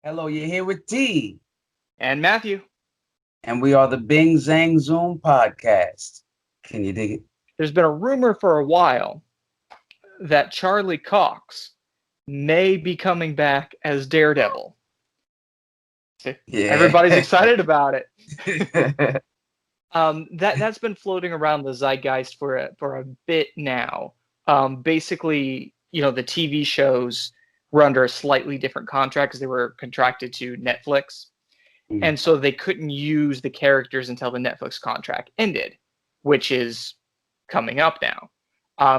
Hello, you're here with T, And Matthew, and we are the Bing Zang Zoom podcast. Can you dig it? there's been a rumor for a while that Charlie Cox may be coming back as Daredevil. Yeah. Everybody's excited about it. That's been floating around the zeitgeist for a bit now. Basically, the TV shows were under a slightly different contract because they were contracted to Netflix, Mm. and so they couldn't use the characters until the Netflix contract ended, which is coming up now.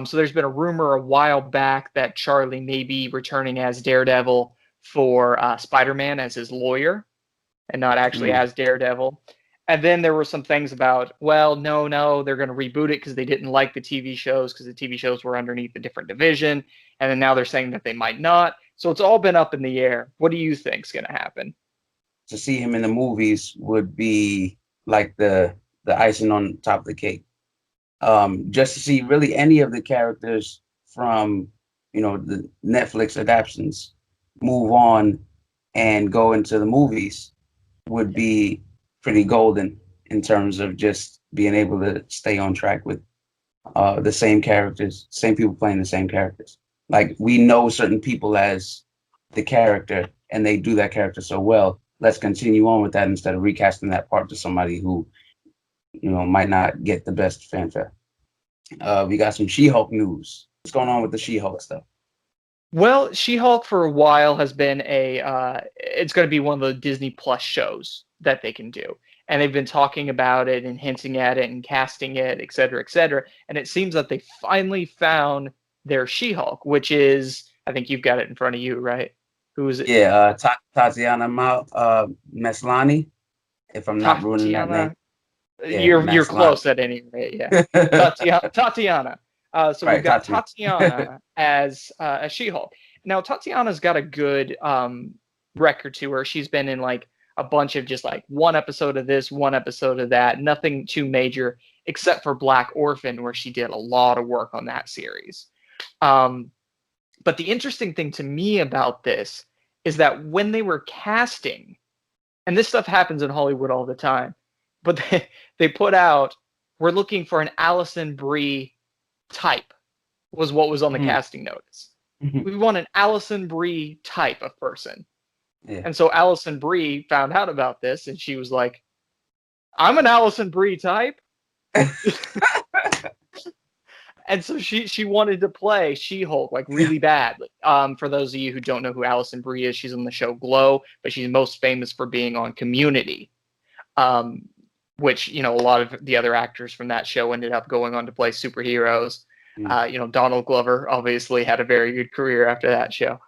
So there's been a rumor a while back that Charlie may be returning as Daredevil for Spider-Man as his lawyer and not actually Mm. as Daredevil. And then there were some things about, well, no, they're going to reboot it because they didn't like the TV shows because the TV shows were underneath a different division. And then now they're saying that they might not. So it's all been up in the air. What do you think's going to happen? To see him in the movies would be like the icing on top of the cake. Just to see really any of the characters from the Netflix adaptations move on and go into the movies would be pretty golden in terms of just being able to stay on track with the same characters, same people playing the same characters. Like we know certain people as the character, and they do that character so well. Let's continue on with that instead of recasting that part to somebody who might not get the best fanfare. We got some She-Hulk news. What's going on with the She-Hulk stuff? Well, She-Hulk for a while has been it's going to be one of the Disney Plus shows that they can do. And they've been talking about it and hinting at it and casting it, et cetera, et cetera. And it seems that they finally found their She-Hulk, which is, I think you've got it in front of you, right? Who is it? Yeah, Tatiana Maslany, if I'm not ruining that name. Tatiana. Yeah, You're Maslany. close at any rate, yeah. Tatiana. So we've Right, got Tatiana. Tatiana as She-Hulk. Now Tatiana's got a good record to her. She's been in like a bunch of just like one episode of this, one episode of that. Nothing too major, except for Black Orphan, where she did a lot of work on that series. Um, but the interesting thing to me about this is that when they were casting, and this stuff happens in Hollywood all the time, but they put out, we're looking for an Allison Brie type, was what was on the Mhm. casting notice. We want an Allison Brie type of person. Yeah. And so Allison Brie found out about this and she was like, I'm an Allison Brie type. And so she wanted to play She-Hulk like really badly. For those of you who don't know who Allison Brie is, she's on the show Glow, but she's most famous for being on Community. Um, which a lot of the other actors from that show ended up going on to play superheroes. Mm. Donald Glover obviously had a very good career after that show.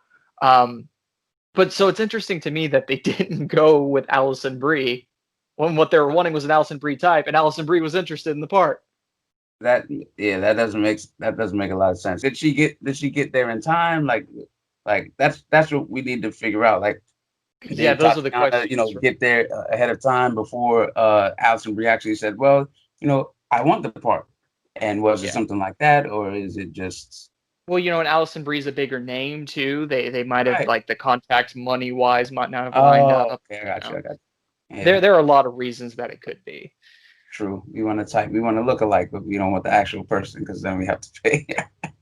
But so it's interesting to me that they didn't go with Allison Brie when what they were wanting was an Allison Brie type, and Allison Brie was interested in the part. That yeah, that doesn't make a lot of sense. Did she get there in time? Like that's what we need to figure out. Like Yeah, did those are the Tatiana, questions. get there ahead of time before Alison Brie actually said, "Well, I want the part." And was it Yeah. something like that, or is it just Well, and Allison Brie's a bigger name too. They might have right? like the contract money wise might not have lined Oh, up. okay, I got you. You I got you. Yeah, there are a lot of reasons that it could be. true. We want to look alike, but we don't want the actual person because then we have to pay.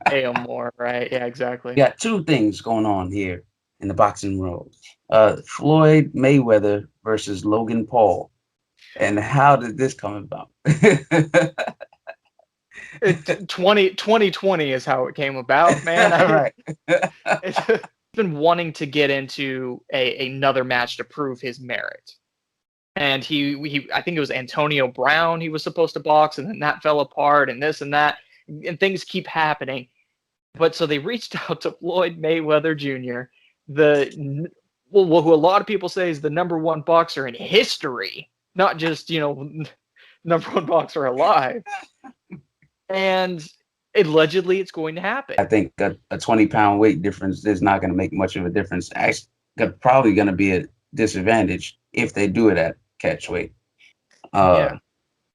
Pay 'em more, right? Yeah, exactly. We got two things going on here in the boxing world. Floyd Mayweather versus Logan Paul. And how did this come about? 2020 is how it came about, man. Right. It's been wanting to get into another match to prove his merit. And he I think it was Antonio Brown he was supposed to box, and then that fell apart, and this and that, and things keep happening. But so they reached out to Floyd Mayweather Jr., who a lot of people say is the number one boxer in history, not just number one boxer alive. And allegedly, it's going to happen. I think a 20-pound weight difference is not going to make much of a difference. Actually, probably going to be a disadvantage if they do it at catch weight. Yeah,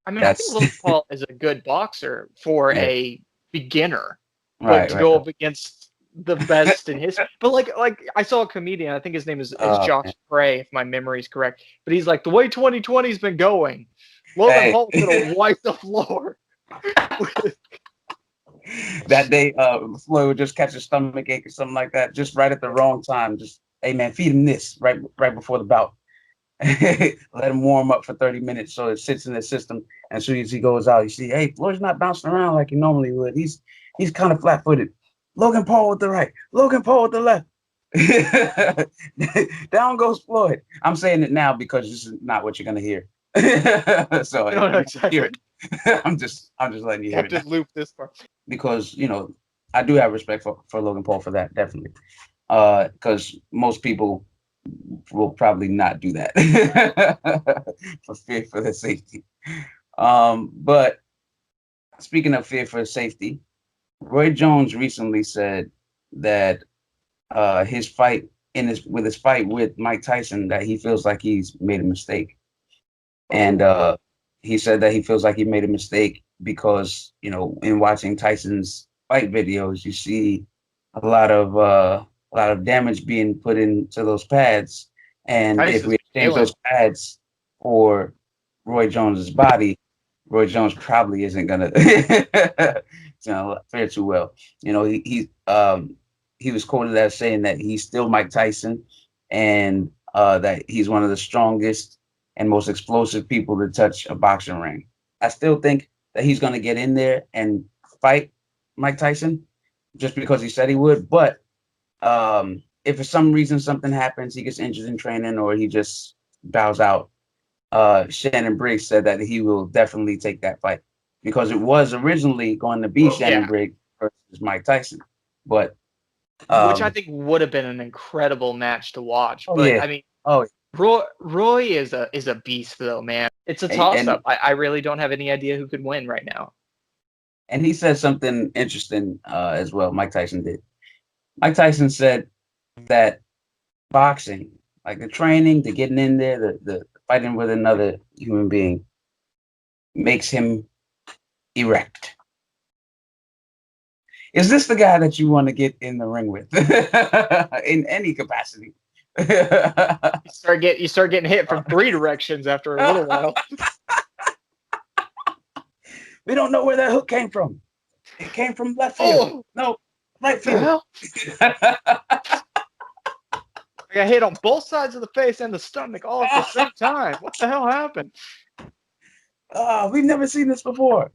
I mean, I think That's Logan Paul is a good boxer for yeah, a beginner, but right, to right. go up against the best in history. But like I saw a comedian, I think his name is Josh Man. Gray, if my memory is correct. But he's like, the way 2020's been going, Logan Hey, Paul's gonna wipe the floor. that day, Floyd would just catch a stomach ache or something like that, just right at the wrong time. Just, hey man, feed him this right before the bout. Let him warm up for 30 minutes so it sits in the system. And as soon as he goes out, you see, hey, Floyd's not bouncing around like he normally would. He's kind of flat-footed. Logan Paul with the right, Logan Paul with the left. Down goes Floyd. I'm saying it now because this is not what you're gonna hear. So No, no, hear exactly. it. I'm just letting you You hear have it to now loop this part. because I do have respect for Logan Paul for that, definitely. Because most people will probably not do that for fear for their safety. But speaking of fear for safety, Roy Jones recently said that his fight with his fight with Mike Tyson, that he feels like he's made a mistake. And he said that he feels like he made a mistake because, in watching Tyson's fight videos, you see a lot of damage being put into those pads. And if Tyson's we exchange killing. those pads for Roy Jones's body, Roy Jones probably isn't gonna fare too well. He was quoted as saying that he's still Mike Tyson, and that he's one of the strongest and most explosive people to touch a boxing ring. I still think that he's going to get in there and fight Mike Tyson just because he said he would. But if for some reason something happens, he gets injured in training or he just bows out, Shannon Briggs said that he will definitely take that fight because it was originally going to be Shannon Yeah, Briggs versus Mike Tyson. But which I um, think would have been an incredible match to watch. oh But yeah, I mean, oh, Roy is a beast though, man. It's a toss and up. I really don't have any idea who could win right now. and he said something interesting as well. Mike Tyson did. Mike Tyson said that boxing, like the training, the getting in there, the fighting with another human being, makes him erect. Is this the guy that you want to get in the ring with in any capacity? You start getting hit from three directions after a little while. We don't know where that hook came from. It came from left field. Oh, No, right what the field. hell! I got hit on both sides of the face and the stomach all at the same time. What the hell happened? We've never seen this before.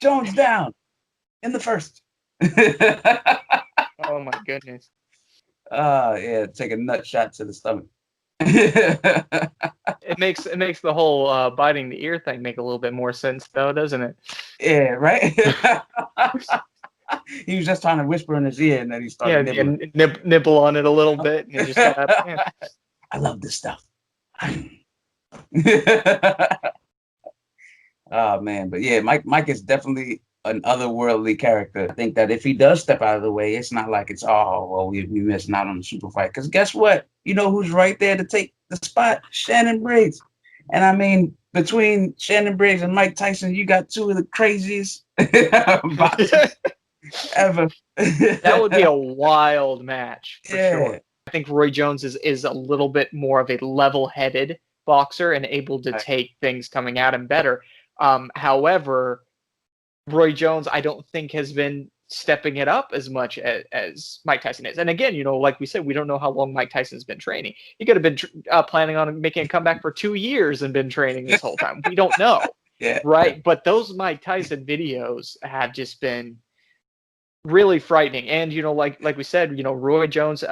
Jones down in the first. Oh my goodness. Yeah, take a nut shot to the stomach. It makes the whole biting the ear thing make a little bit more sense though, doesn't it? Yeah, right. He was just trying to whisper in his ear, and then he started Yeah, nibbling. nibble on it a little bit, and it just got out of hand. I love this stuff. Oh man, but yeah, Mike is definitely an otherworldly character. I think that if he does step out of the way, it's not like it's we missing out on the super fight. Because guess what? You know who's right there to take the spot? Shannon Briggs. And I mean, between Shannon Briggs and Mike Tyson, you got two of the craziest boxers ever. That would be a wild match for Yeah. sure. I think Roy Jones is a little bit more of a level-headed boxer and able to take things coming at him better. However, Roy Jones, I don't think has been stepping it up as much as Mike Tyson is. And again, like we said, we don't know how long Mike Tyson's been training. He could have been planning on making a comeback for 2 years and been training this whole time. We don't know, Yeah. right? But those Mike Tyson videos have just been really frightening. And like we said, Roy Jones,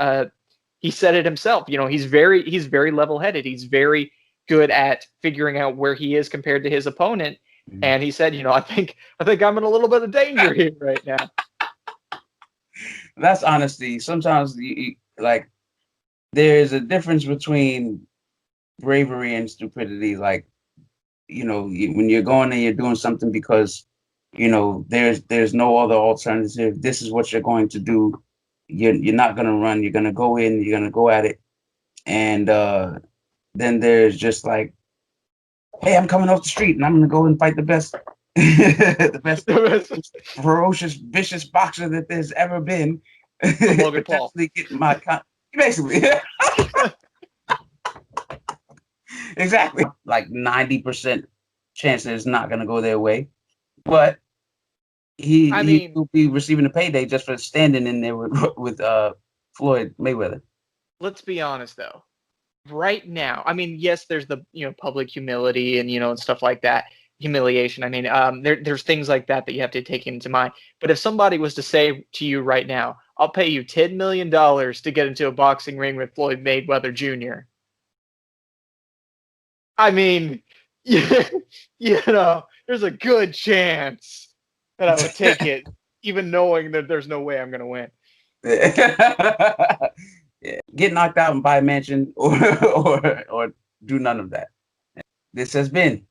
he said it himself. He's very level-headed. He's very good at figuring out where he is compared to his opponent. And he said, I think I'm in a little bit of danger here right now. That's honesty. Sometimes, like, there's a difference between bravery and stupidity. Like, when you're going and you're doing something because, there's no other alternative. This is what you're going to do. You're not going to run. You're going to go in. You're going to go at it. And then there's just like, hey, I'm coming off the street and I'm going to go and fight the best. The best From ferocious, vicious boxer that there's ever been. Logan Paul. Potentially get basically. Exactly. Like 90% chance that it's not going to go their way. But I he mean, will be receiving a payday just for standing in there with Floyd Mayweather. let's be honest though. Right now, I mean, yes, there's the public humility and and stuff like that, humiliation. I mean, there's things like that that you have to take into mind. But if somebody was to say to you right now, "I'll pay you $10 million to get into a boxing ring with Floyd Mayweather Jr." I mean, there's a good chance that I would take it, even knowing that there's no way I'm gonna win. Yeah. Get knocked out and buy a mansion or do none of that. This has been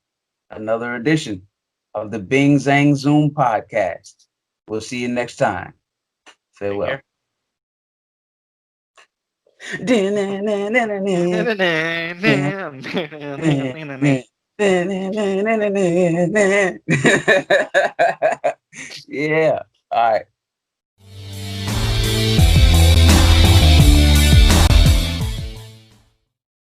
another edition of the Bing Zang Zoom podcast. We'll see you next time. Same Farewell. here. Yeah. All right.